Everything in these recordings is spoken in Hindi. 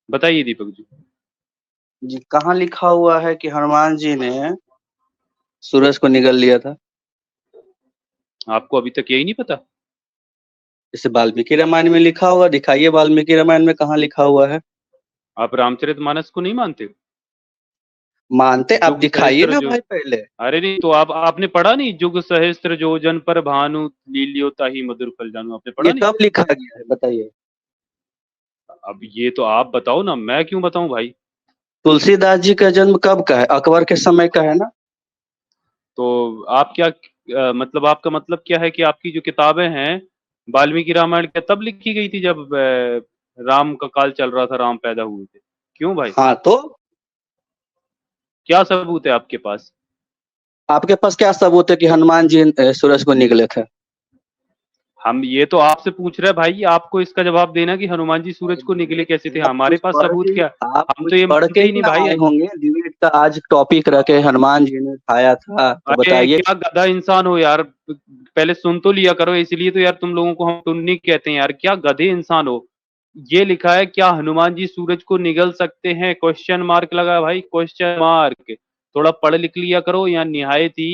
बताइए दीपक जी। जी कहाँ लिखा हुआ है कि हनुमान जी ने सूरज को निगल लिया था? आपको अभी तक यही नहीं पता? जैसे वाल्मीकि रामायण में लिखा हुआ, दिखाइए वाल्मीकि रामायण में कहाँ लिखा हुआ है। आप रामचरितमानस को नहीं मानते? मानते, आप जुग दिखाइए सहस्त्र ना जो, भाई पहले। अरे नहीं तो आप आपने पढ़ा नहीं, जुग सहस्त्र जोजन पर भानु, लीलियो ताहि मधुर फल जानू, आपने ये पढ़ा नहीं? कब लिखा गया है बताइए। अब ये तो आप बताओ ना, मैं क्यों बताऊं भाई। तुलसीदास जी का जन्म कब का है? अकबर के समय का है ना? तो आप क्या मतलब आपका मतलब क्या है कि आपकी जो किताबें हैं वाल्मीकि रामायण क्या तब लिखी गई थी जब राम का काल चल रहा था, राम पैदा हुए थे? क्यों भाई? हाँ तो क्या सबूत है आपके पास? आपके पास क्या सबूत है कि हनुमान जी सूरज को निगले थे? हम ये तो आपसे पूछ रहे हैं भाई, आपको इसका जवाब देना कि हनुमान जी सूरज को निकले कैसे थे, आप हमारे कुछ पास पढ़ सबूत के क्या? आप हम तो कुछ ये पढ़ के मानते ही ही नहीं ना भाई। आए होंगे। डिबेट का आज टॉपिक रखे हनुमान जी ने खाया था, तो अरे बताइए। क्या गधा इंसान हो यार, पहले सुन तो लिया करो, इसलिए तो यार तुम लोगों को हम टुन्नी कहते हैं यार, क्या गधे इंसान हो। ये लिखा है क्या हनुमान जी सूरज को निगल सकते हैं, क्वेश्चन मार्क लगा भाई, क्वेश्चन मार्क। थोड़ा पढ़ लिख लिया करो, यहाँ निहायत ही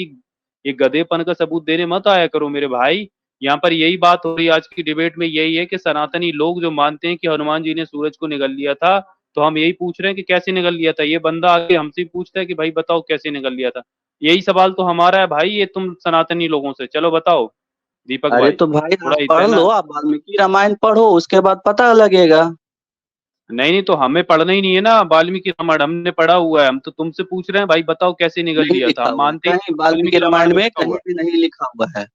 ये गधेपन का सबूत देने मत आया करो मेरे भाई। यहाँ पर यही बात हो रही है आज की डिबेट में, यही है कि सनातनी लोग जो मानते हैं कि हनुमान जी ने सूरज को निगल लिया था, तो हम यही पूछ रहे हैं कि कैसे निगल लिया था। ये बंदा आके हमसे पूछता है कि भाई बताओ कैसे निगल लिया था। यही सवाल तो हमारा है भाई, ये तुम सनातनी लोगों से, चलो बताओ दीपक अरे भाई। तो भाई थोड़ा आप पढ़ इतना, लो, आप वाल्मीकि रामायण पढ़ो, उसके बाद पता लगेगा। नहीं नहीं तो हमें पढ़ना ही नहीं है ना वाल्मीकि रामायण, हमने पढ़ा हुआ है, हम तो तुमसे पूछ रहे हैं भाई बताओ कैसे निगल नहीं लिया था, लिखा हम हुआ है मानते ही कहीं, नहीं वाल्मीकि वाल्मीकि रामायण रामायण में में लिखा कहीं हुआ भी नहीं लिखा हुआ है। है।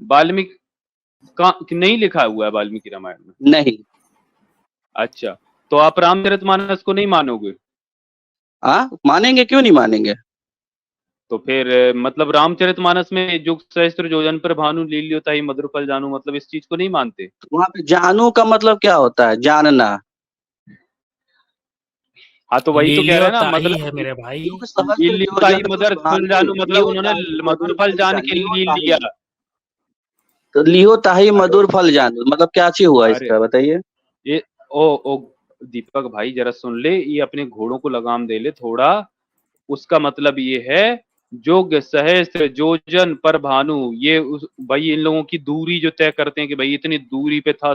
वाल्मीकि का नहीं लिखा हुआ है वाल्मीकि रामायण में? नहीं। अच्छा, तो आप रामचरितमानस को नहीं मानोगे? हाँ मानेंगे, क्यों नहीं मानेंगे। तो फिर मतलब रामचरितमानस में जुग सहस्त्र योजन पर भानु लील्यो ताहि मधुर फल जानू, मतलब इस चीज को नहीं मानते? वहां पे जानू का मतलब क्या होता है? जानना। हाँ तो वही तो कह रहे लीलियो हैं ना, ताही है मतलब मेरे भाई। युग सहस्त्र लील्यो ताहि योजन पर मधुर फल भानु जानू, मतलब लियो उन्होंने ताहि मधुर मधुर फल फल जान जान, के लियो लील ताहि। लिया। तो लियो ताहि अरे मधुर फल जानू मतलब क्या चीज हुआ अरे इसका बताइए। ये ओ दीपक भाई जरा सुन ले, ये अपने घोड़ों को लगाम दे ले थोड़ा। उसका मतलब ये है जोग सहस्त्र जोजन पर भानु, ये उस भाई इन लोगों की दूरी जो तय करते हैं कि भाई इतनी दूरी पे था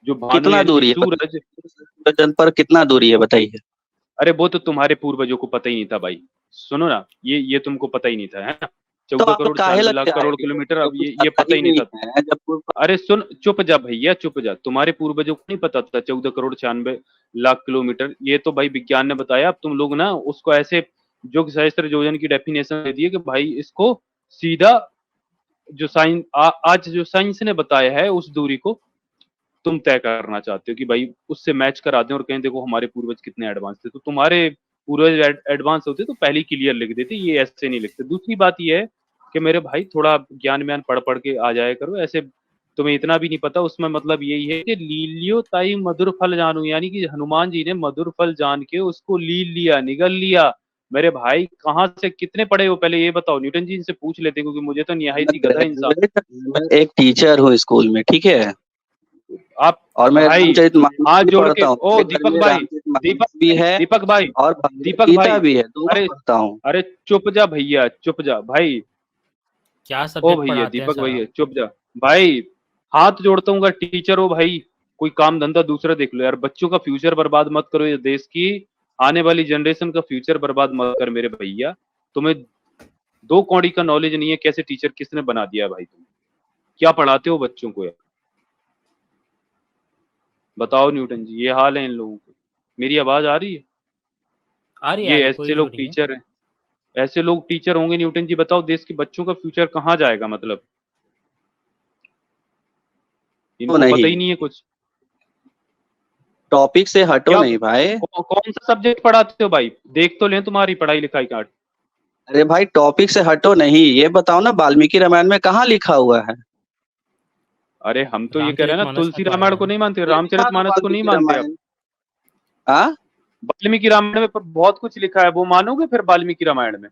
जो भानु कितना यानी कि दूरी है सूरज। बताइए, जन पर कितना दूरी है बताइए। अरे वो तो तुम्हारे पूर्वजों को पता ही नहीं था भाई। सुनो ना, ये तुमको पता ही नहीं था, है ना? तो चौदह आप करोड़ काहे छियानवे लगते लाख करोड़ आएंगे किलोमीटर, जब अब कुछ ये आता पता ही ही नहीं नहीं था। है, जब अरे सुन, चुप जा भैया चुप जा, तुम्हारे पूर्वजों को नहीं पता था 14 करोड़ 96 लाख किलोमीटर, ये तो भाई विज्ञान ने बताया। अब तुम लोग ना उसको ऐसे युग सहस्त्र योजन की डेफिनेशन दे दिए कि भाई इसको सीधा जो साइंस आज जो साइंस ने बताया है उस दूरी को तुम तय करना चाहते हो कि भाई उससे मैच करा दें और कहें देखो हमारे पूर्वज कितने एडवांस थे। तो तुम्हारे पूर्वज एडवांस होते तो पहले क्लियर लिख देते, ये ऐसे नहीं लिखते। दूसरी बात ये है कि मेरे भाई थोड़ा ज्ञान व्यान पढ़ पढ़ के आ जाया करो, ऐसे तुम्हें इतना भी नहीं पता। उसमें मतलब यही है कि लीलियो ताई मधुर फल जानू, यानी कि हनुमान जी ने मधुर फल जान के उसको लील लिया, निगल लिया। मेरे भाई कहाँ से कितने पढ़े हो पहले ये बताओ, न्यूटन जी से पूछ लेते क्योंकि मुझे तो निहायत मैं ही गधा इंसान। मैं एक टीचर हूँ स्कूल में, ठीक है। आप और मैं भाई रामचरितमानस हाथ भी जोड़ के, पढ़ता हूँ, ओ मेरे घर दीपक में भाई, दीपक रामचरितमानस भी भाई, है दीपक भाई, और भगवत दीपक गीता भाई, भी है, दोनों अरे पढ़ता हूँ। अरे चुप जा भैया चुप जा भाई। क्या ओ सब्जेक्ट भैया पढ़ाते हैं दीपक सर भैया आप? चुप जा भाई। हाथ जोड़ता हूँ, टीचर हो भाई, कोई काम धंधा दूसरा देख लो यार, बच्चों का फ्यूचर बर्बाद मत करो, ये देश की आने वाली जनरेशन का फ्यूचर बर्बाद मत कर मेरे भैया। तुम्हें दो कौड़ी का नॉलेज नहीं है कैसे टीचर किसने बना दिया भाई, तुम क्या पढ़ाते हो बच्चों को यार, बताओ न्यूटन जी, ये हाल है इन लोगों को। मेरी आवाज आ रही है? आ ये रही कोई ऐसे इशू लोग नहीं है। टीचर हैं, ऐसे लोग टीचर होंगे न्यूटन जी, बताओ देश के बच्चों का फ्यूचर कहाँ जाएगा, मतलब तो इनको पता नहीं, ही नहीं है कुछ। टॉपिक से हटो क्या नहीं भाई। कौन सा सब्जेक्ट पढ़ाते हो भाई, देख तो लें तुम्हारी पढ़ाई लिखाई का। अरे भाई टॉपिक से हटो नहीं, ये बताओ ना वाल्मीकि रामायण में कहाँ लिखा हुआ है। अरे हम तो ये कह रहे हैं ना, रामचरितमानस में तुलसी तो आया रामायण को है। नहीं मानते, ये दिखा दो रामचरितमानस को नहीं वाल्मीकि मानते आप? रामायण। हाँ वाल्मीकि रामायण में पर बहुत कुछ लिखा है, वो मानोगे फिर वाल्मीकि रामायण में?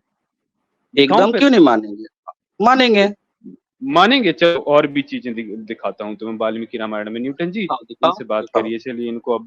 दिखाऊं एकदम फिर? क्यों नहीं मानेंगे, मानेंगे। मानेंगे? चलो और भी चीजें दिखाता हूँ तुम्हें वाल्मीकि रामायण में। न्यूटन जी दिखाओ इनसे बात दिखाओ। करिए, चलिए इनको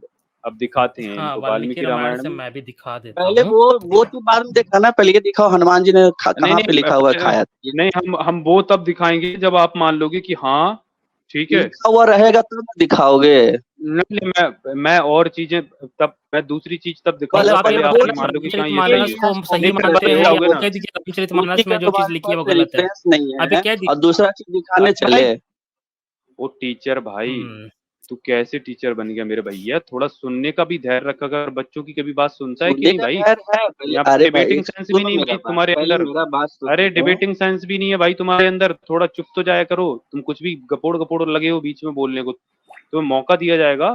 अब दिखाते हैं हाँ, इनको वाल्मीकि वाल्मीकि रामायण रामायण से में। मैं भी दिखा देता पहले हूँ। वो चीज बाद में देखा ना, पहले ये दिखाओ हनुमान जी ने नहीं कहाँ पे नहीं लिखा हुआ है खाया था। नहीं, हम वो तब दिखाएंगे जब आप मान लोगे कि हाँ ठीक है। लिखा हुआ रहेगा तब दिखाओगे। नहीं मैं और चीजें तब, मैं दूसरी चीज तब नहीं, पहले तो दिखाऊंगा, आप ये पहले आप बोल ये बताइए, मान लो कि हाँ ये ये रामचरितमानस सही है। को यहाँ हम सही नहीं फिर मानते बदल हैं या जाओगे वो ना। कह दीजिए उसी रामचरितमानस में का जो चीज तुम्हारे लिखी है पास वो गलत है। रेफरेंस नहीं आप ये है कह और दीजिए। दूसरा चीज दिखाने अरे भाई चले। वो टीचर भाई, हम्म। तू कैसे टीचर बन गया मेरे भैया? थोड़ा सुनने का भी धैर्य रखा कर, बच्चों की कभी बात सुनता है कि सुनने नहीं का भाई? खैर है पहले। यहाँ पे अरे भाई डिबेटिंग सेंस भी सुनो नहीं मेरा भाई बात, तुम्हारे पहले अंदर। मेरा बात तो अरे सुनो। डिबेटिंग सेंस भी नहीं है भाई तुम्हारे अंदर, थोड़ा चुप तो जाया करो। तुम कुछ भी गपोड़ गपोड़ लगे हो बीच में बोलने को, तुम्हें मौका दिया जाएगा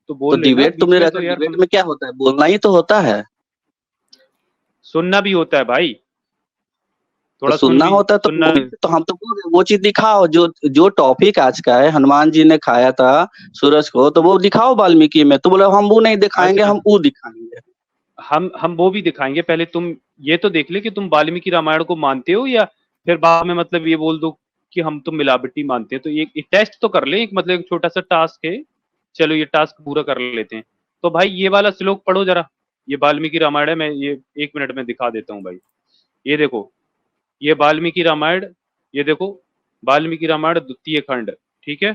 तो तो बोल लेना डिबेट बीच तुमने में, रखा, तो यार डिबेट में क्या होता है, बोलना ही तो होता है। सुनना भी होता है भाई, तो थोड़ा सुनना होता है तो सुनना भी। तो हम तो बोल रहे हैं, वो चीज दिखाओ जो जो टॉपिक आज का है, हनुमान जी ने खाया था सूरज को, तो वो दिखाओ वाल्मीकि में। तो बोले हम वो नहीं दिखाएंगे, अच्छा हम वो दिखाएंगे। हम वो भी दिखाएंगे, पहले तुम ये तो देख ले कि तुम वाल्मीकि रामायण को मानते हो, या फिर बाद में मतलब ये बोल दो कि हम तो मिलावटी मानते हैं। तो एक टेस्ट तो कर ले, एक मतलब एक छोटा सा टास्क है, चलो ये टास्क पूरा कर लेते हैं। तो भाई ये वाला श्लोक पढ़ो जरा, ये वाल्मीकि रामायण है, मैं ये 1 मिनट में दिखा देता हूँ भाई। ये देखो, ये वाल्मीकि रामायण, ये देखो वाल्मीकि रामायण द्वितीय खंड, ठीक है।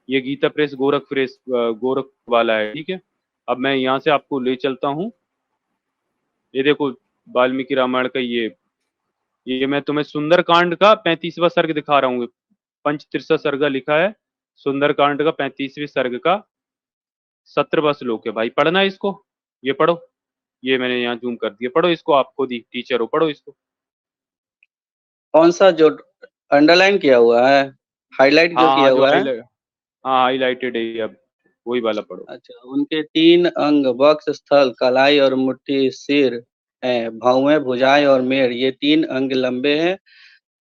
ये गीता प्रेस गोरख प्रेस गोरख वाला है, ठीक है। अब मैं यहाँ से आपको ले चलता हूँ, ये देखो वाल्मीकि रामायण का ये मैं तुम्हें सुंदरकांड का 35वां सर्ग दिखा रहा हूँ। पंचतीर्थ सर्ग लिखा है, सुंदरकांड का 35वें सर्ग का 17वां श्लोक है भाई। पढ़ना है इसको, ये पढ़ो। ये मैंने यहाँ जूम कर दिया, पढ़ो इसको, आप खुद ही टीचर हो, पढ़ो इसको। कौन सा जो अंडरलाइन किया हुआ है, हाईलाइट जो हाँ हाँ किया जो हुआ है। हाईलाइट, हाँ हाईलाइटेड है, अब वही वाला पढ़ो। अच्छा, उनके 3 अंग वक्ष स्थल कलाई और मुट्ठी सिर है, भौवें भुजाएं और मेड़, ये 3 अंग लंबे हैं।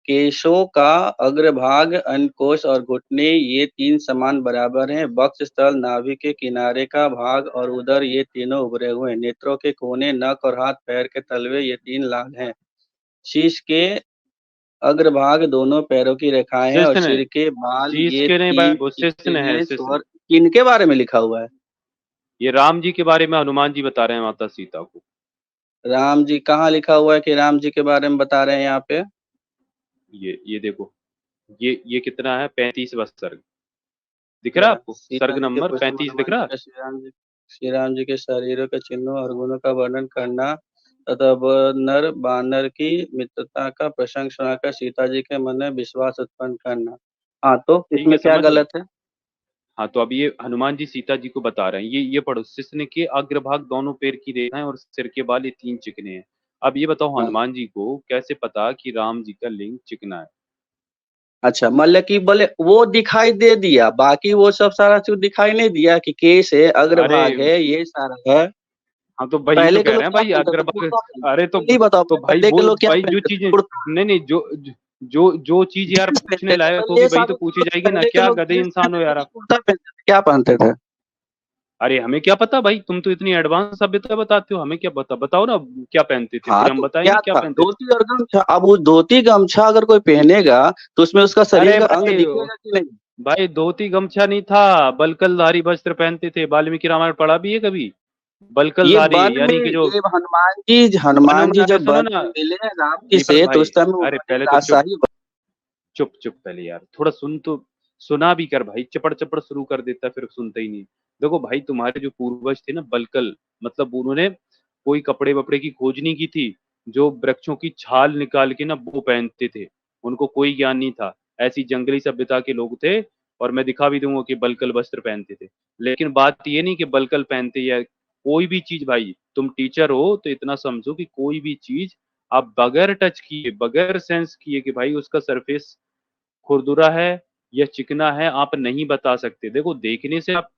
केशों का अग्रभाग अंडकोश और घुटने ये 3 समान बराबर हैं। वक्ष स्थल नाभि के किनारे का भाग और उदर ये तीनों उभरे हुए हैं। नेत्रों के कोने, नख और हाथ पैर के तलवे ये 3 लाल हैं। शीश के अग्रभाग दोनों पैरों की रेखाएं हैं और शिष्य ने, सिर के बाल शीश ये के नहीं भाई, 3 वो शिष्य टिकते ने है, हैं। शिष्य ने। स्वर किनके बारे में लिखा हुआ है? ये राम जी के बारे में हनुमान जी बता रहे हैं माता सीता को। राम जी कहाँ लिखा हुआ है कि राम जी के बारे में बता रहे हैं यहाँ पे? ये देखो, ये कितना है, 35वां सर्ग दिख रहा है अच्छा, आपको? श्री सर्ग राम जी के नंबर पुष्प 35 दिख हनुमान रहा जी है? का श्री राम जी के शरीरों के चिन्हों और गुणों का वर्णन करना तथा नर बानर की मित्रता का प्रसंग सुनाकर सीता जी के मन में विश्वास उत्पन्न करना। हाँ, तो ठीक है, इसमें क्या समझ गए। गलत है? हाँ तो अब ये हनुमान जी सीता जी को बता रहे हैं, ये पढ़ो, शिश्न के अग्रभाग दोनों पैर की रेखाएं और सिर के बाल ये 3 चिकने हैं। अब ये बताओ हाँ, हनुमान जी को कैसे पता कि राम जी का लिंग चिकना है? अच्छा, मतलब कि बोले वो दिखाई दे दिया, बाकी वो सब सारा चीज दिखाई नहीं दिया कि केस है, अरे अग्रभाग है, ये सारा है। हाँ तो वही तो पहले के कह लोग रहे हैं क्या भाई, पहनते थे, अग्रभाग। कुर्ता पहनते अरे थे। नहीं बताओ, तो भाई पहले के वो लोग क्या भाई जो पहनते थे, चीजें, कुर्ता नहीं नहीं जो चीज यार पूछने पहनते थे। लायक तो होगी ये वही तो सारे पूछी लोग जाएगी ना। पहले के क्या लोग गधे जींस इंसान हो पहनते थे यार कि आप? कुर्ता पहनते थे, क्या पहनते थे? अरे हमें क्या पता भाई, तुम तो इतनी एडवांस सभ्यता बताते हो, हमें क्या पता? बताओ ना क्या पहनते थे, हाँ, फिर हम तो बताएंगे क्या क्या था, पहनते थे। धोती और गमछा। अब वो धोती गमछा अगर कोई पहनेगा तो उसमें उसका शरीर अरे का अंग भाई, दिखेगा कि नहीं? भाई धोती गमछा नहीं था, बलकलधारी वस्त्र पहनते थे। वाल्मीकि रामायण पढ़ा भी है कभी? ये बलकलधारी वन में, यानी कि जो ये वन हनुमान में, जी अरे जब सुनो वन ना में मिले राम जी दीपक से, तो भाई, उस समय अरे उन्होंने पहले तो राजशाही। चुप चुप पहले यार, थोड़ा सुन तो, सुना भी कर भाई। चपड़ चपड़ शुरू कर देता है, फिर सुनता ही नहीं। देखो भाई, तुम्हारे जो पूर्वज थे ना बलकल, मतलब उन्होंने कोई कपड़े वपड़े की खोज नहीं की थी। जो वृक्षों की छाल निकाल के ना वो पहनते थे, उनको कोई ज्ञान नहीं था। ऐसी जंगली सभ्यता के लोग थे। और मैं दिखा भी दूंगा कि बलकल वस्त्र पहनते थे। लेकिन बात ये नहीं कि बलकल पहनते, या कोई भी चीज भाई, तुम टीचर हो तो इतना समझो कि कोई भी चीज आप बगैर टच किए, बगैर सेंस किए कि भाई उसका सरफेस खुरदुरा है या चिकना है, आप नहीं बता सकते। देखो देखने से आप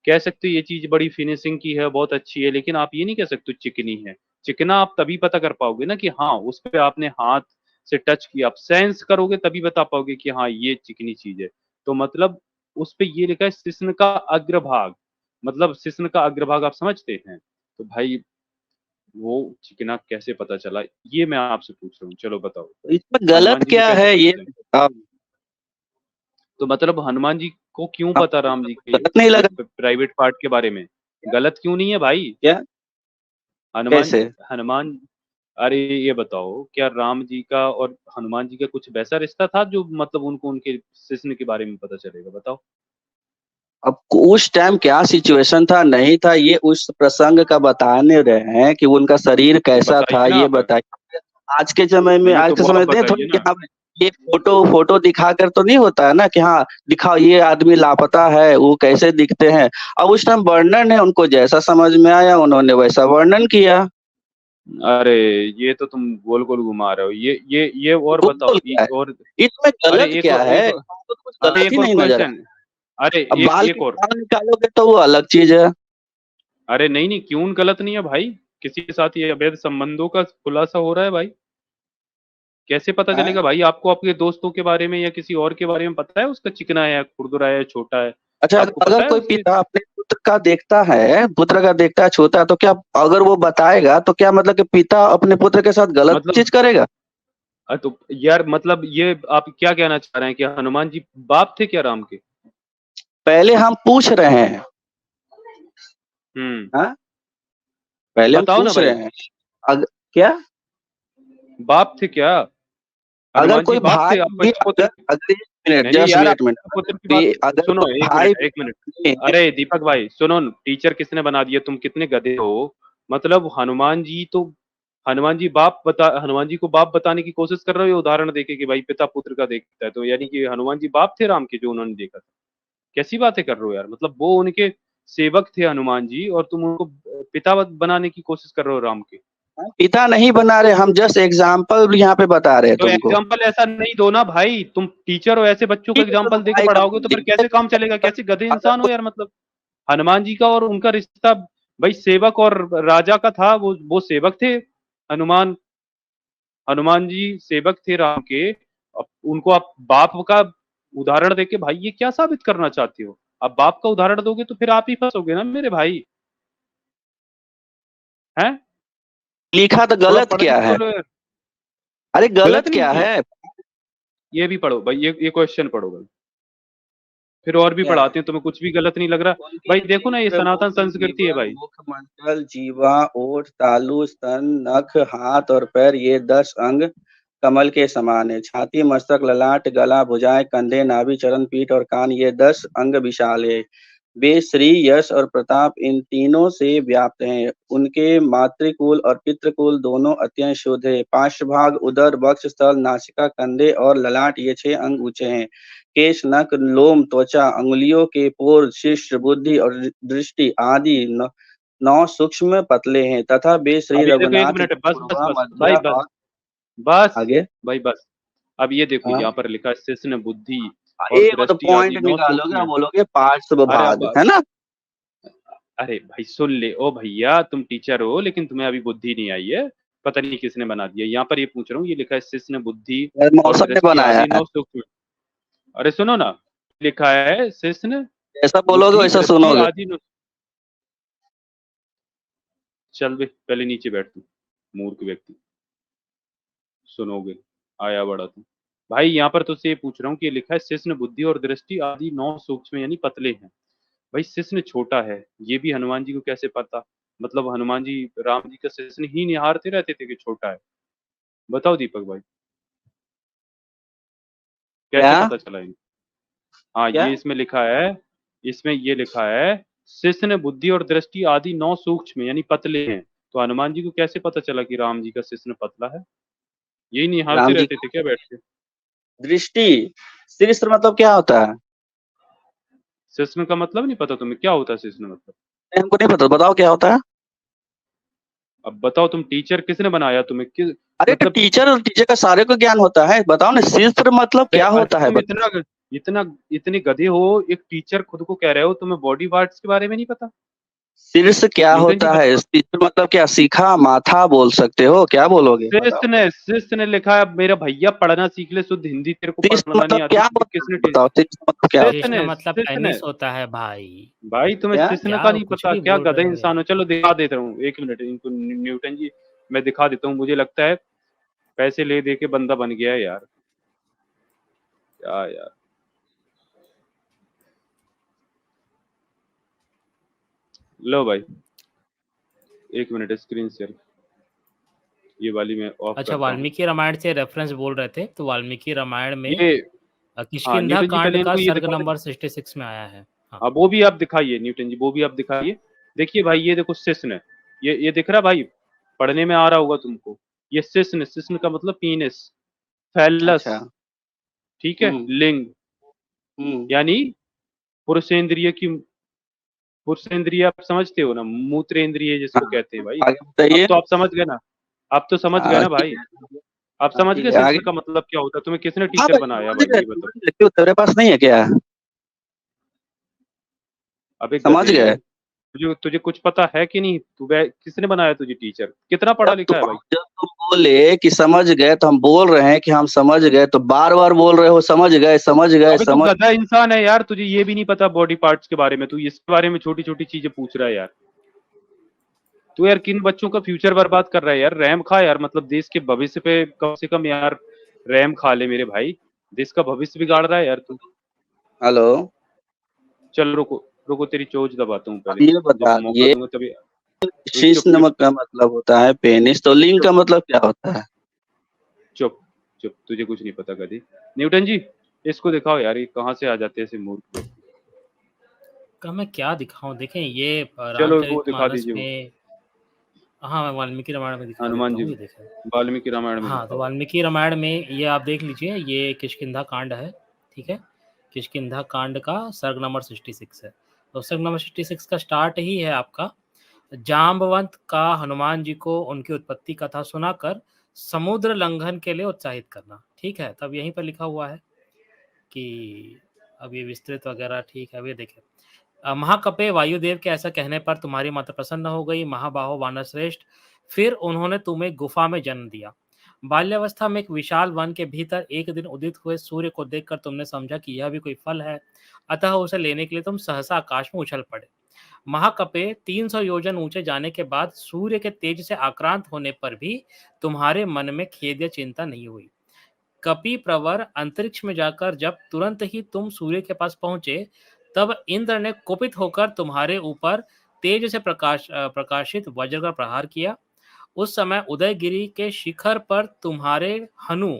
कह सकते हो ये चीज बड़ी फिनिशिंग की है, बहुत अच्छी है, लेकिन आप ये नहीं कह सकते चिकनी है। चिकना आप तभी पता कर पाओगे ना कि हाँ उस पे आपने हाथ से टच किया, आप सेंस करोगे तभी बता पाओगे कि हाँ ये चिकनी चीज है। तो मतलब उस पे ये लिखा है शिश्न का अग्रभाग, मतलब शिश्न का अग्रभाग आप समझते हैं। तो भाई वो चिकना कैसे पता चला, ये मैं आपसे पूछ रहा हूँ, चलो बताओ। इसमें गलत हनुमान जी को क्या कैसे है पता ये चला? बताओ। तो मतलब हनुमान जी को क्यों हाँ, पता राम जी के गलत नहीं लगा प्राइवेट पार्ट के बारे में? गलत क्यों नहीं है भाई? क्या? हनुमान कैसे? हनुमान अरे ये बताओ, क्या राम जी का और हनुमान जी का कुछ वैसा रिश्ता था जो मतलब उनको उनके शिष्य के बारे में पता चलेगा? बताओ। अब उस टाइम क्या सिचुएशन था नहीं था, ये उस प्रसंग का बताने रहे हैं कि उनका शरीर कैसा था, बताइए ना ये आप। बताइए। आज के समय में, नहीं आज तो के वो आप समय में बताइए थोड़ी कि ना। हाँ ये फोटो फोटो दिखाकर तो नहीं होता है ना कि हाँ दिखाओ ये आदमी लापता है, वो कैसे दिखते हैं। अब उस टाइम वर्णन है, उनको जैसा समझ में आया उन्होंने वैसा वर्णन किया। अरे ये तो तुम गोल गोल घुमा रहे हो। ये और गूगल बताओ क्या है, और। इसमें अरे गलत क्या है? हमको तो कुछ गलत ही एक और नहीं नजर क्वेश्चन। आया। अरे अब बाल एक के और। बाल निकालोगे तो वो अलग चीज है। अरे नहीं नहीं, क्यों गलत नहीं है भाई? किसी के साथ ये अवैध संबंधों का खुलासा हो रहा है भाई। कैसे पता हाँ? चलेगा भाई आपको? आपके दोस्तों के बारे में या किसी और के बारे में पता है उसका चिकना है या खुरदुरा है या छोटा है? अच्छा, आपको अगर पता है कोई उसके? पिता अपने पुत्र का देखता है, पुत्र का देखता है छोटा, तो क्या अगर वो बताएगा तो क्या मतलब कि पिता अपने पुत्र के साथ गलत मतलब चीज करेगा? तो यार मतलब ये आप क्या कहना चाह रहे हैं कि हनुमान जी बाप थे क्या राम के? पहले हम पूछ रहे हैं। हम्म। हाँ, पहले हम बताओ ना पूछ रहे भाई। हैं। क्या? बाप थे क्या? अगर हनुमान जी कोई बाप भाई थे भी, आपके पुत्र? अगर अगर एक मिनट, नहीं नहीं जस्ट यार, वेट मिनट। आपके पुत्र की बात। अगर सुनो कोई एक भाई मिनट, एक मिनट। भी, अरे दीपक भाई सुनो न, टीचर किसने बना दिया? तुम कितने गधे हो। मतलब हनुमान जी हनुमान जी को बाप बताने की कोशिश कर रहे हो, ये उदाहरण देके कि भाई पिता पुत्र का देखता है, तो यानी कि हनुमान जी बाप थे राम के जो उन्होंने देखा था? कैसी बातें कर रहे हो यार? मतलब वो उनके सेवक थे हनुमान जी, और तुम उनको पिता बनाने की कोशिश कर रहे हो राम के? पिता नहीं बना रहे, हम जस्ट एग्जाम्पल यहाँ पे बता रहे हैं तो तुमको। एग्जाम्पल ऐसा नहीं दो ना भाई, तुम टीचर हो, ऐसे बच्चों को ठीक है, तो एग्जाम्पल दे के भाई पढ़ाओगे तो फिर कैसे काम चलेगा? कैसे गधे अगर इंसान हो कोई यार? मतलब हनुमान जी का और उनका रिश्ता भाई सेवक और राजा का था। वो सेवक थे। हनुमान हनुमान जी सेवक थे राम के। उनको आप बाप का उदाहरण देके भाई ये क्या साबित करना चाहते हो? आप बाप का उदाहरण दोगे तो फिर आप ही फंसोगे ना मेरे भाई। हैं? लिखा तो थोड़ा गलत पढ़ लिख क्या तो है? लो यार। अरे गलत गलत नहीं क्या किया। है? ये भी पढ़ो भाई, ये क्वेश्चन पढ़ो भाई। फिर और भी क्या है? पढ़ाते हैं, तुम्हें कुछ भी गलत नहीं लग रहा? उनके भाई देखो ना, ये नेत्र, सनातन मुख, संस्कृति है जीवन, भाई। मुखमंडल, जीवा, ओठ, तालु, स्तन, नख, हाथ और पैर, ये 10 अंग कमल के समान है। छाती, मस्तक, ललाट, गला, भुजाएं, कंधे, नाभि, चरण, पीठ और कान, ये 10 अंग विशाल है। वे श्री, यश और प्रताप इन तीनों से व्याप्त हैं। उनके मातृकुल और पितृकुल दोनों अत्यंत शुद्ध है। पार्श्वभाग, उदर, वक्ष स्थल, नासिका, कंधे और ललाट, ये 6 अंग ऊंचे हैं। केश, नख, लोम, त्वचा, अंगुलियों के पोर, शिश्न, बुद्धि और दृष्टि आदि 9 सूक्ष्म पतले हैं तथा वे श्री अब ये देखो, एक रघुनाथ मिनट, जी बस बस पूर्वा, बस भाई, मध्य बस और बस आगे। भाई बस। अब ये देखो हाँ, यहाँ पर लिखा है शिश्न बुद्धि और एक मतलब दृष्टि आदि पॉइंट 9 निकालोगे सूक्ष्म और है। बोलोगे पार्श्व अरे भाग, है ना? अरे भाई सुन ले ओ भैया, तुम टीचर हो लेकिन तुम्हें अभी बुद्धि नहीं आई है। पता नहीं किसने बना दिया। यहाँ पर ये पूछ रहा हूँ, ये लिखा है शिश्न बुद्धि और मौसम ने दृष्टि बनाया आदि है। 9 सूक्ष्म। अरे सुनो ना, लिखा है शिश्न जैसा बोलोगे बुद्धि वैसा दृष्टि सुनोगे। आदि चल बे पहले नीचे बैठ तू, मूर्ख व्यक्ति। सुनोगे? आया बड़ा तू। भाई यहाँ पर तुझसे ये पूछ रहा हूँ कि ये लिखा है शिश्न बुद्धि और दृष्टि आदि 9 सूक्ष्म यानी पतले हैं। भाई शिश्न छोटा है, ये भी हनुमान जी को कैसे पता? मतलब हनुमान जी राम जी का शिश्न ही निहारते रहते थे कि छोटा है? बताओ दीपक भाई, क्या? कैसे पता चला इनको? हाँ क्या? ये इसमें लिखा है। इसमें ये लिखा है शिश्न बुद्धि और दृष्टि आदि 9 सूक्ष्म यानी पतले हैं। तो हनुमान जी को कैसे पता चला कि राम जी का शिश्न पतला है? यही निहारते राम जी रहते का थे क्या बैठ के? दृष्टि, शीर्ष मतलब क्या होता है? शिश्न का मतलब नहीं पता तुम्हें? क्या होता है शिश्न मतलब? हमको नहीं पता, बताओ क्या होता है। अब बताओ, तुम टीचर, किसने बनाया तुम्हें? किस अरे तो मतलब? टीचर टीचर का सारे को ज्ञान होता है, बताओ ना शीर्ष मतलब क्या अरे होता है, तुम बताओ। इतना इतने गधे हो, एक टीचर खुद को कह रहे हो तुम्हें बॉडी पार्ट्स के बारे में नहीं पता? शीर्ष क्या न्यूटन जी होता है, बताओ। शीर्ष मतलब क्या, शिखा, माथा बोल सकते हो, क्या बोलोगे बताओ। शिष्य ने लिखा है। मेरा भैया पढ़ना सीख ले शुद्ध हिंदी, तेरे को शीर्ष पढ़ना नहीं मतलब आती क्या तुझे होता किसने है, बताओ शीर्ष मतलब क्या होता शिष्य है। कृष्ण ने मतलब शिष्य ने पेनिस होता है भाई। भाई तुम्हें क्या? शिष्य क्या का नहीं कुछ पता? भी क्या बोल गधे रहे हो इंसान यार। हो। चलो दिखा देता हूँ, एक मिनट इनको न्यूटन जी। मैं दिखा देता हूँ, मुझे लगता है पैसे ले दे के बंदा बन गया है यार। क्या यार। लो भाई, एक मिनट स्क्रीन शेयर, ये वाली मैं ऑफ अच्छा, करता हूँ। वाल्मीकि रामायण से रेफरेंस बोल रहे थे, तो वाल्मीकि रामायण में ये किष्किंधा न्यूटन जी कांड पहले का इनको ये सर्ग दिखा दे। नंबर 66 में आया है। हाँ, अब वो भी आप दिखाइए न्यूटन जी, वो भी आप दिखाइए। देखिए भाई, ये देखो सिस्न, ये दिख रहा भाई, पढ़ने में आ रहा होगा तुमको। ये सिस्न, सिस्न का मतलब पीनिस, फैलस, अच्छा। ठीक है, लिंग, यानी पुरुषेंद्रिय की, पुरुषेंद्रिय आप समझते हो ना, मूत्रेंद्रिय जिसको कहते हैं भाई। आगे अब बताइए। तो आप समझ गए ना, आप तो समझ गए ना ठीक भाई, है। आप समझ ठीक गए है, सिस्न आगे। का मतलब क्या होता है? तुम्हें किसने हाँ टीचर भाई, बनाया समझ भाई, गए, ये बताओ। समझ गए। क्यों, तेरे पास नहीं है क्या? अबे समझ गधे, गए। तुझे तुझे कुछ पता है कि नहीं? किसने बनाया तुझे टीचर? कितना पढ़ा लिखा है भाई? जब तुम बोले कि समझ गए, तो हम बोल रहे हैं कि हम समझ गए, तो बार बार बोल रहे हो समझ गए, समझ गए, अबे तू समझ। गधा इंसान है यार, तुझे ये भी नहीं पता बॉडी पार्ट्स के बारे में, तू इसके बारे में छोटी छोटी चीजें पूछ रहा है यार। तू यार किन बच्चों का फ्यूचर बर्बाद कर रहा है यार? रैम खा यार, मतलब देश के भविष्य पे कम से कम यार रैम खा ले मेरे भाई, देश का भविष्य बिगाड़ रहा है यार तू। हेलो। चल रुको, रुको तेरी चोंच दबाता हूँ अब पहले, ये जब बता, मौका ये दूंगा तभी। एक शीश चुप चुप नमक का मतलब होता है पेनिस, तो लिंग चुप का मतलब क्या होता है? चुप चुप, तुझे कुछ नहीं पता गधी। न्यूटन जी, इसको दिखाओ यार, ये कहाँ से आ जाते हैं ऐसे मूर्ख लोग। का मैं क्या दिखाऊं? देखें, ये चलो वो दिखा रामचरितमानस दीजिए, वो में। हाँ, मैं वाल्मीकि रामायण में दिखा हनुमान देता जी, हूँ, ये देखें। वाल्मीकि रामायण में हाँ, तो दिखाओ। वाल्मीकि रामायण में ये आप देख लीजिए, ये किष्किंधा कांड है, ठीक है। किष्किंधा कांड का सर्ग नंबर 66 है। तो सर्ग नंबर 66 का स्टार्ट ही है आपका, जाम्बवंत का हनुमान जी को उनकी उत्पत्ति कथा सुनाकर समुद्र लंघन के लिए उत्साहित करना, ठीक है। तब यहीं पर लिखा हुआ है कि अब ये विस्तृत वगैरह, ठीक है। अब ये देखें, महाकपे वायुदेव के ऐसा कहने पर तुम्हारी माता प्रसन्न हो गई, महाबाहो वानर श्रेष्ठ। फिर उन्होंने तुम्हें गुफा में जन्म दिया। बाल्यावस्था में एक विशाल वन के भीतर एक दिन उदित हुए सूर्य को देखकर तुमने समझा कि यह भी कोई फल है, अतः उसे लेने के लिए तुम सहसा आकाश में उछल पड़े। महाकपे 300 योजन ऊंचे जाने के बाद सूर्य के तेज से आक्रांत होने पर भी तुम्हारे मन में खेद या चिंता नहीं हुई। कपि प्रवर अंतरिक्ष में जाकर जब तुरंत ही तुम सूर्य के पास पहुंचे, तब इंद्र ने कुपित होकर तुम्हारे ऊपर तेज से प्रकाशित वज्र का प्रहार किया। उस समय उदयगिरी के शिखर पर तुम्हारे हनु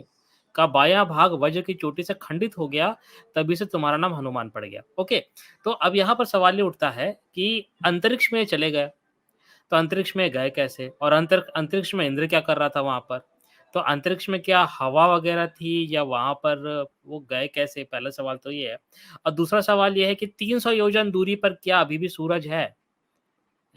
का बायां भाग वज्र की चोटी से खंडित हो गया, तभी से तुम्हारा नाम हनुमान पड़ गया। ओके, तो अब यहाँ पर सवाल ये उठता है कि अंतरिक्ष में चले गए, तो अंतरिक्ष में गए कैसे? और अंतरिक्ष में इंद्र क्या कर रहा था वहां पर? तो अंतरिक्ष में क्या हवा वगैरह थी, या वहां पर वो गए कैसे? पहला सवाल तो ये है। और दूसरा सवाल ये है कि 300 योजन दूरी पर क्या अभी भी सूरज है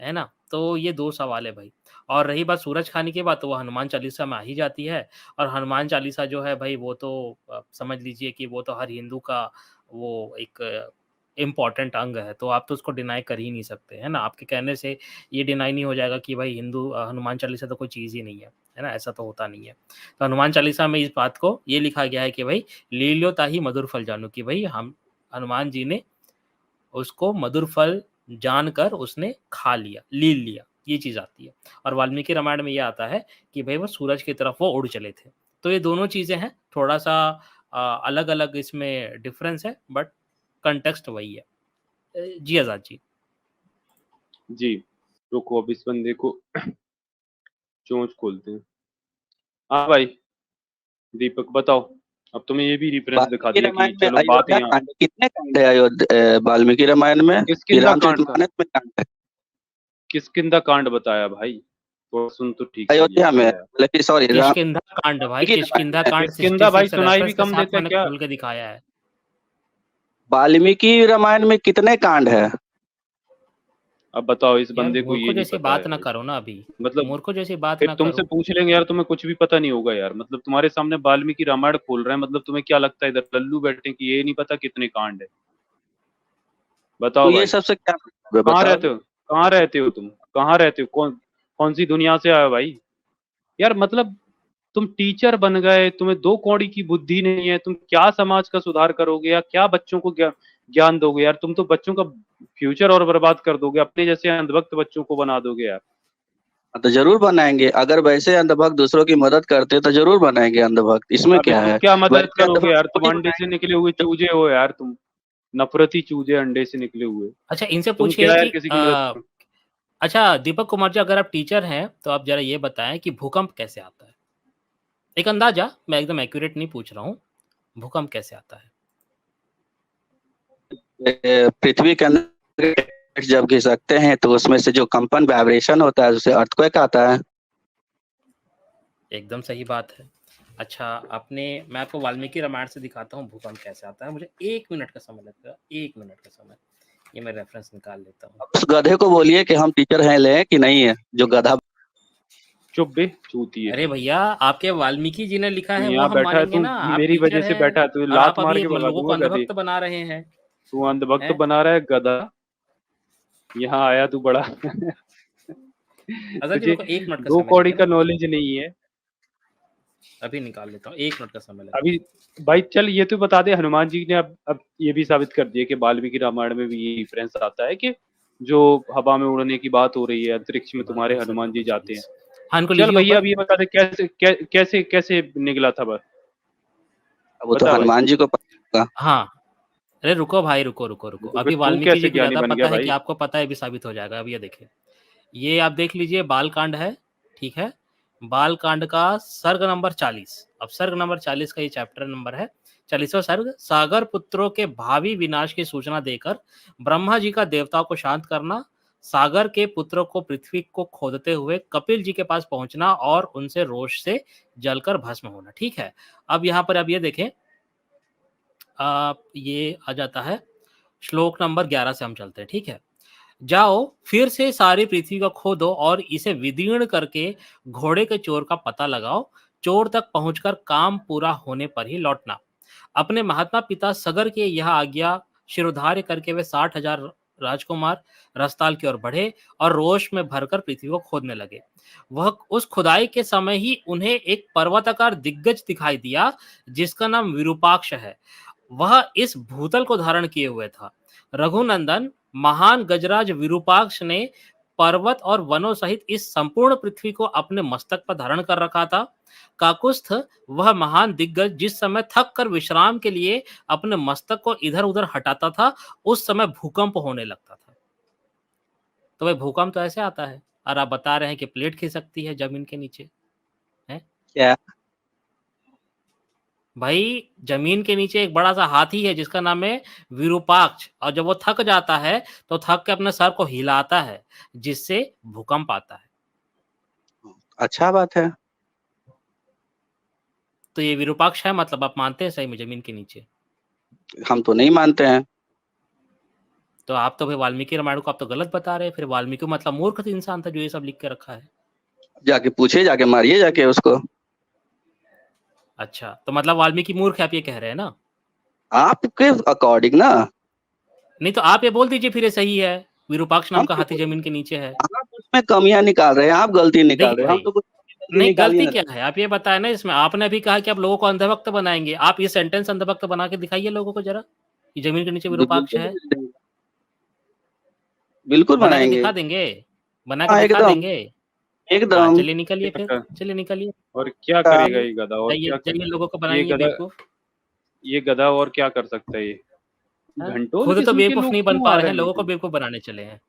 ना? तो ये दो सवाल है भाई। और रही बात सूरज खाने की बात, तो वो हनुमान चालीसा में आ ही जाती है। और हनुमान चालीसा जो है भाई, वो तो समझ लीजिए कि वो तो हर हिंदू का वो एक इम्पॉर्टेंट अंग है, तो आप तो उसको डिनाई कर ही नहीं सकते, है ना? आपके कहने से ये डिनाई नहीं हो जाएगा कि भाई हिंदू हनुमान चालीसा तो कोई चीज़ ही नहीं है ना? ऐसा तो होता नहीं है। तो हनुमान चालीसा में इस बात को ये लिखा गया है कि भाई लील्यो ताहि मधुर फल जानू, कि भाई हम हनुमान जी ने उसको मधुर फल जानकर उसने खा लिया, लील लिया, ये चीज़ आती है। और वाल्मीकि रामायण में ये आता है कि भाई वो सूरज की तरफ वो उड़ चले थे। तो ये दोनों चीज़ें हैं, थोड़ा-सा अलग-अलग इसमें डिफरेंस है, बट कॉन्टेक्स्ट वही है। जी आज़ाद जी। जी, रुको अब इस बंदे को चोंच खोलते हैं। हाँ भाई, दीपक बताओ, अब तुम्हें ये भी रेफरेंस दिखा वाल्मीकि दिया कि रामायण में चलो बात अयोध्या यहाँ। कांड कितने कांड है? वाल्मीकि रामायण में कि किसकिंदा कांड था? रामचरितमानस में कांड है? किसकिंदा कांड बताया भाई? थोड़ा सुन तो ठीक से अयोध्या में, लिया यार। बल्कि सॉरी, किष्किंधा कांड भाई, वाल्मीकि रामायण किष्किंधा में। कांड किसकिंदा भाई 66 सुनाई भी रेफरेंस के कम साथ देता है मैंने क्या? खोल के दिखाया है। वाल्मीकि रामायण में कितने कांड है? अब बताओ, इस यार बंदे को ये मूर्खों नहीं जैसी पता बात है ना भाई। करो ना अभी, मतलब मूर्खों जैसी बात फिर ना तुमसे करो। पूछ लेंगे यार, तुम्हें कुछ भी पता नहीं होगा यार। मतलब तुम्हारे सामने वाल्मीकि रामायण खोल रहे हैं, मतलब तुम्हें क्या लगता है इधर लल्लू बैठे कि ये नहीं पता कितने कांड है? तो बताओ ये भाई, सबसे क्या मतलब है, कहाँ बताओ रहते जी। हो? कहाँ रहते हो तुम? कहाँ रहते हो? कौन कौन सी दुनिया से आए हो भाई? यार मतलब तुम टीचर बन गए, तुम्हें दो कौड़ी की बुद्धि नहीं है, तुम क्या समाज का सुधार करोगे या क्या बच्चों को ज्ञान दोगे यार? तुम तो बच्चों का फ्यूचर और बर्बाद कर दोगे, अपने जैसे अंधभक्त बच्चों को बना दोगे यार। तो जरूर बनाएंगे, अगर वैसे अंधभक्त दूसरों की मदद करते तो जरूर बनाएंगे अंधभक्त, इसमें अबे क्या तुम है? क्या मदद वैसे करोगे अंधभक्त यार? तुम थोड़ी अंडे से बनाएंगे। निकले हुए चूजे हो यार, तुम नफरती चूजे, अंडे से निकले हुए। अच्छा, इनसे तुम पूछिए क्या यार कि किसी की मदद करो? अच्छा दीपक कुमार जी, अगर आप टीचर हैं तो आप जरा ये बताएं कि भूकंप कैसे आता है? एक अंदाजा, मैं एकदम एक्यूरेट नहीं पूछ रहा हूँ, भूकंप कैसे आता है? पृथ्वी के अंदर जब घिसकते हैं तो उसमें से जो कंपन वाइब्रेशन होता है उसे अर्थक्वेक आता है। एकदम सही बात है। अच्छा मैं आपको वाल्मीकि रामायण से दिखाता हूँ भूकंप कैसे आता है। मुझे 1 मिनट का समय लगेगा, 1 मिनट का समय। ये मैं रेफरेंस निकाल लेता हूँ। उस गधे को बोलिए कि हम टीचर हैं ले कि नहीं है, जो गधा। चुप बे चूतिए। अरे भैया, आपके वाल्मीकि जी ने लिखा है वो यहाँ हम बैठा है मानेंगे तू, ना। आप मेरी टीचर वजह से हैं बैठा है, तू और लात आप मार अभी के भगा लोगों को दूंगा गधे। अंधभक्त बना रहे हैं। तू अंधभक्त हैं? बना रहा है गधा। यहाँ आया तू बड़ा अजय जी तुझे मेरे को 1 मिनट का 2 समय कौड़ी लगेगा। का नॉलेज नहीं है। अभी निकाल लेता हूँ, 1 मिनट का समय लगेगा। अभी भाई चल ये तो बता दे, हनुमान जी ने अब ये भी साबित कर दिया कि वाल्मीकि रामायण में भी ये रेफरेंस आता है कि जो हवा में उड़ने की बात हो रही है, अंतरिक्ष में तुम्हारे हनुमान जी जाते हैं। हाँ, इनको चल लीजिए भैया ऊपर। अब ये बता दे कैसे कैसे निकला था बस। वो तो बता भाई। हनुमान जी को पता होगा। हाँ, अरे रुको भाई, रुको। तो फिर अभी तू वाल्मीकि कैसे जी को ज्ञानी ज़्यादा बन पता गया है कि भाई? आपको पता है, भी साबित हो जाएगा। अब ये देखिए, ये आप देख लीजिए बालकांड है, ठीक है? बालकांड का सर्ग नंबर 40। अब सर्ग नंबर 40 का ये चैप्टर नंबर है, 40वां सर्ग। सागर पुत्रों के भावी विनाश की सूचना देकर ब्रह्मा जी का देवताओं को शांत करना, सागर के पुत्रों को पृथ्वी को खोदते हुए कपिल जी के पास पहुंचना और उनसे रोष से जलकर भस्म होना, ठीक है? अब यहाँ पर अब ये देखें, ये आ जाता है श्लोक नंबर 11 से हम चलते हैं, ठीक है? जाओ फिर से सारी पृथ्वी को खोदो और इसे विदीर्ण करके घोड़े के चोर का पता लगाओ। चोर तक पहुंचकर काम पूरा होने पर ही लौटना। अपने महात्मा पिता सगर के यह आज्ञा शिरोधार्य करके वे 60,000 राजकुमार रसताल की ओर बढ़े और रोष में भरकर पृथ्वी को खोदने लगे। वह उस खुदाई के समय ही उन्हें एक पर्वताकार दिग्गज दिखाई दिया जिसका नाम विरूपाक्ष है। वह इस भूतल को धारण किए हुए था। रघुनंदन महान गजराज विरूपाक्ष ने पर्वत और वनों सहित इस संपूर्ण पृथ्वी को अपने मस्तक पर धारण कर रखा था। काकुस्थ वह महान दिग्गज जिस समय थक कर विश्राम के लिए अपने मस्तक को इधर उधर हटाता था, उस समय भूकंप होने लगता था। तो भाई भूकंप तो ऐसे आता है, और आप बता रहे हैं कि प्लेट खिसकती है जमीन के नीचे है। क्या? भाई जमीन के नीचे एक बड़ा सा हाथी है जिसका नाम है विरूपाक्ष, और जब वो थक जाता है तो थक के अपने सर को हिलाता है जिससे भूकंप आता है। अच्छा बात है। तो ये विरूपाक्ष है, मतलब आप मानते हैं सही में जमीन के नीचे? हम तो नहीं मानते हैं। तो आप तो भाई वाल्मीकि रामायण को आप तो गलत बता रहे हैं। फिर वाल्मीकि मतलब मूर्ख इंसान था जो ये सब लिख के रखा है। जाके पूछिए, जाके मारिए जाके उसको। अच्छा, तो मतलब वाल्मीकि मूर्ख है, आप ये कह रहे हैं ना? आपके अकॉर्डिंग ना। नहीं तो आप ये बोल दीजिए फिर ये सही है, विरूपाक्ष नाम हम का हाथी जमीन के नीचे है। आप उसमें कमियां निकाल रहे हैं, आप गलती निकाल देखिए रहे हैं, हम भाई, तो कुछ गलती नहीं निकालिए गलती ना। क्या है आप ये बताएं ना। इसमें आपने अभी कहा कि आप लोगों को अंधभक्त बनाएंगे। आप ये सेंटेंस अंधभक्त बना के दिखाइए लोगों को जरा, कि जमीन के नीचे विरूपाक्ष बिल्कुल है। बिल्कुल बना के बनाएंगे। दिखा देंगे, बना के हाँ दिखा एकदम देंगे। हाँ एकदम। चलिए निकलिए, फिर चलिए निकलिए, और क्या करेगा निकलिए। ये गधा, और जाइए क्या जाइए, लोगों को ये बनाइए गधा, बेवकूफ। ये गधा और क्या कर सकता है ये? हाँ? घंटों खुद तो किस्म के बेवकूफ लोग नहीं बन क्यों पा आ रहे रहे हैं, हैं लोगों को यहाँ? बेवकूफ बनाने चले हैं।